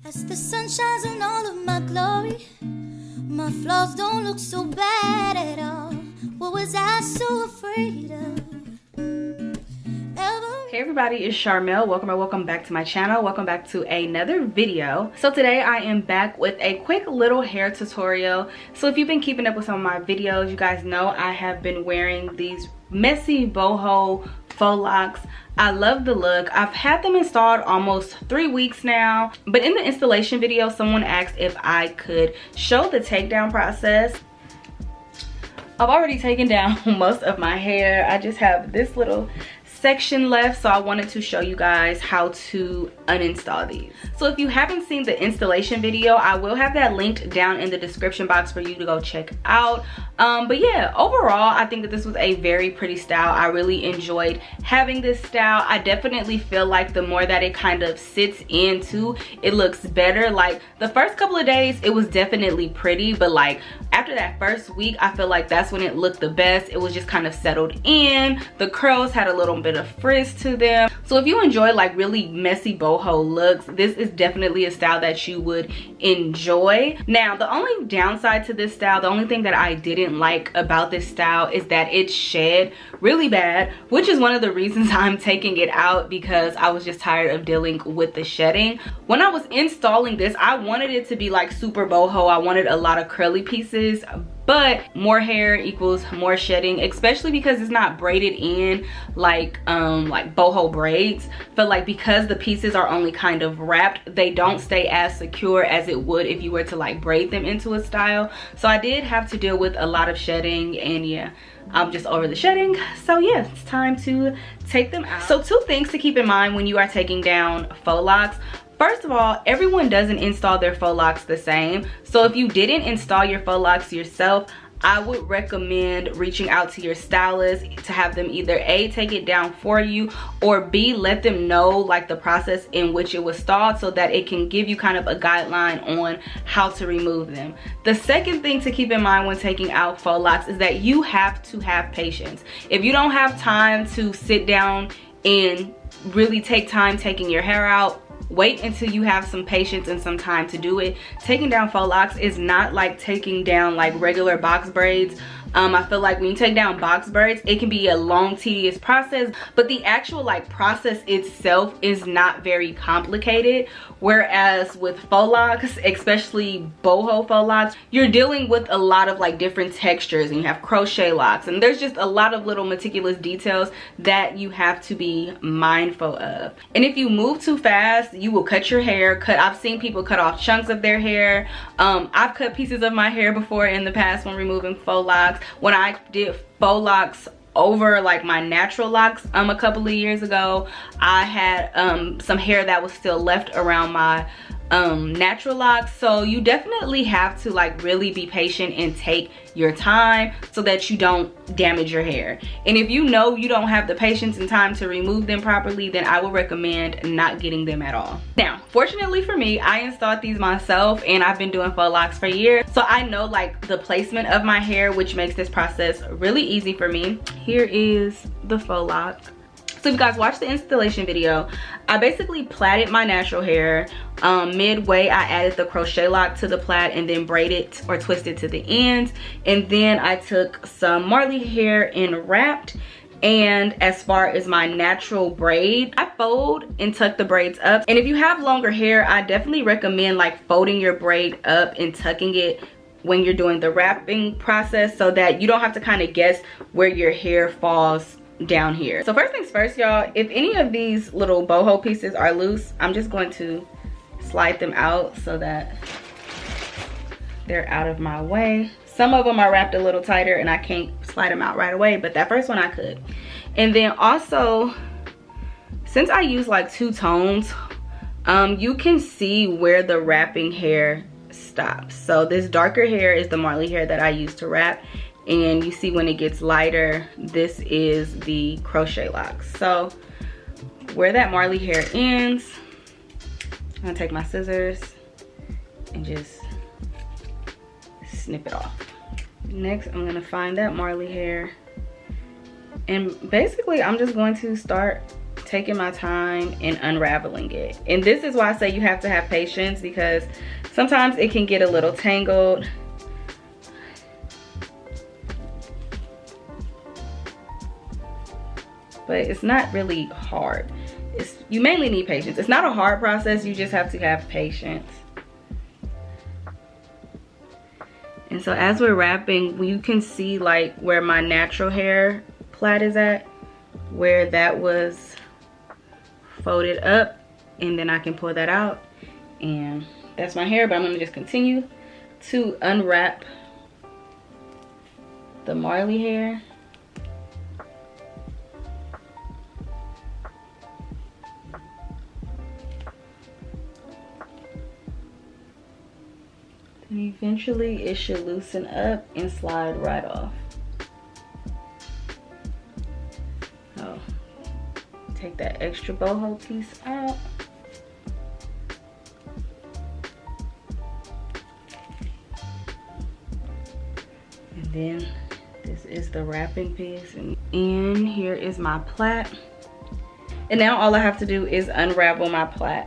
As the sun shines on all of my glory, my flaws don't look so bad at all. What was I so afraid of? Hey everybody, it's Sharmel. Welcome back to my channel. Welcome back to another video. So today I am back with a quick little hair tutorial. So if you've been keeping up with some of my videos, you guys know I have been wearing these messy Boho Faux Locs. I love the look. I've had them installed almost 3 weeks now, but in the installation video someone asked if I could show the takedown process. I've already taken down most of my hair. I just have this little section left, so I wanted to show you guys how to uninstall these. So if you haven't seen the installation video, I will have that linked down in the description box for you to go check out. But yeah, overall I think that this was a very pretty style. I really enjoyed having this style. I definitely feel like the more that it kind of sits into, it looks better. Like the first couple of days it was definitely pretty, but like after that first week I feel like that's when it looked the best. It was just kind of settled in. The curls had a little bit of frizz to them. So if you enjoy like really messy boho looks, this is definitely a style that you would enjoy. Now the only downside to this style, the only thing that I didn't like about this style is that it shed really bad, which is one of the reasons I'm taking it out, because I was just tired of dealing with the shedding. When I was installing this, I wanted it to be like super boho. I wanted a lot of curly pieces, but more hair equals more shedding, especially because it's not braided in like boho braids. But like because the pieces are only kind of wrapped, they don't stay as secure as it would if you were to like braid them into a style. So I did have to deal with a lot of shedding, and yeah, I'm just over the shedding. So yeah, it's time to take them out. So 2 things to keep in mind when you are taking down faux locs. First of all, everyone doesn't install their faux locs the same. So if you didn't install your faux locs yourself, I would recommend reaching out to your stylist to have them either A, take it down for you, or B, let them know like the process in which it was installed so that it can give you kind of a guideline on how to remove them. The second thing to keep in mind when taking out faux locs is that you have to have patience. If you don't have time to sit down and really take time taking your hair out, wait until you have some patience and some time to do it. Taking down faux locs is not like taking down like regular box braids. I feel like when you take down box braids, it can be a long, tedious process, but the actual like process itself is not very complicated. Whereas with faux locs, especially boho faux locs, you're dealing with a lot of like different textures, and you have crochet locks, and there's just a lot of little meticulous details that you have to be mindful of. And if you move too fast, you will cut your hair. I've seen people cut off chunks of their hair. I've cut pieces of my hair before in the past when removing faux locs. When I did faux locs over like my natural locks a couple of years ago, I had some hair that was still left around my natural locks. So you definitely have to like really be patient and take your time so that you don't damage your hair. And if you know you don't have the patience and time to remove them properly, then I would recommend not getting them at all. Now fortunately for me, I installed these myself, and I've been doing faux locs for years, so I know like the placement of my hair, which makes this process really easy for me. Here is the faux loc. So if you guys watched the installation video, I basically plaited my natural hair. Midway I added the crochet lock to the plait and then braided or twisted to the ends, and then I took some Marley hair and wrapped. And as far as my natural braid, I fold and tuck the braids up. And if you have longer hair, I definitely recommend like folding your braid up and tucking it when you're doing the wrapping process, so that you don't have to kind of guess where your hair falls down here. So first things first, y'all, if any of these little boho pieces are loose, I'm just going to slide them out so that they're out of my way. Some of them are wrapped a little tighter and I can't slide them out right away, but that first one I could. And then also, since I use like 2 tones, you can see where the wrapping hair stops. So this darker hair is the Marley hair that I use to wrap, and you see when it gets lighter, this is the crochet locks. So where that Marley hair ends, I'm gonna take my scissors and just snip it off. Next, I'm gonna find that Marley hair, and basically I'm just going to start taking my time and unraveling it. And this is why I say you have to have patience, because sometimes it can get a little tangled. But it's not really hard. You mainly need patience. It's not a hard process, you just have to have patience. And so as we're wrapping, you can see like where my natural hair plait is at, where that was folded up, and then I can pull that out, and that's my hair. But I'm gonna just continue to unwrap the Marley hair. And eventually it should loosen up and slide right off. Oh, take that extra boho piece out. And then this is the wrapping piece, and here is my plait. And now all I have to do is unravel my plait.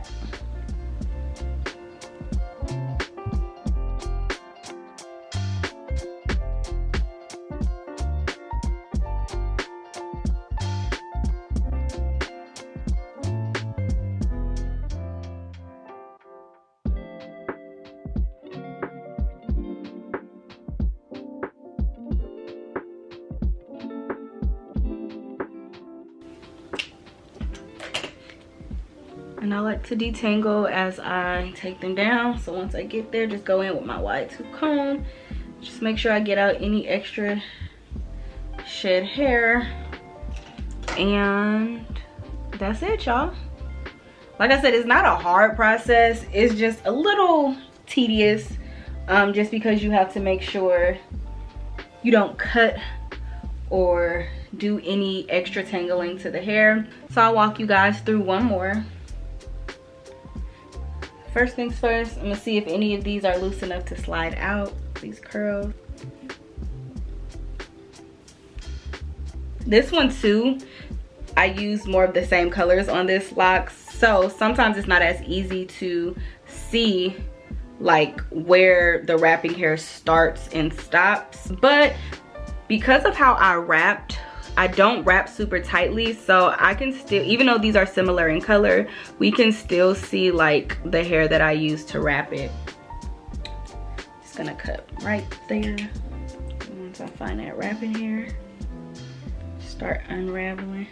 And I like to detangle as I take them down. So once I get there, just go in with my wide tooth comb. Just make sure I get out any extra shed hair. And that's it, y'all. Like I said, it's not a hard process. It's just a little tedious, just because you have to make sure you don't cut or do any extra tangling to the hair. So I'll walk you guys through one more. First things first, I'm gonna see if any of these are loose enough to slide out, these curls. This one too, I use more of the same colors on this locks, so sometimes it's not as easy to see like where the wrapping hair starts and stops. But because of how I wrapped, I don't wrap super tightly, so I can still, even though these are similar in color, we can still see like the hair that I used to wrap it. Just gonna cut right there. Once I find that wrapping hair, start unraveling.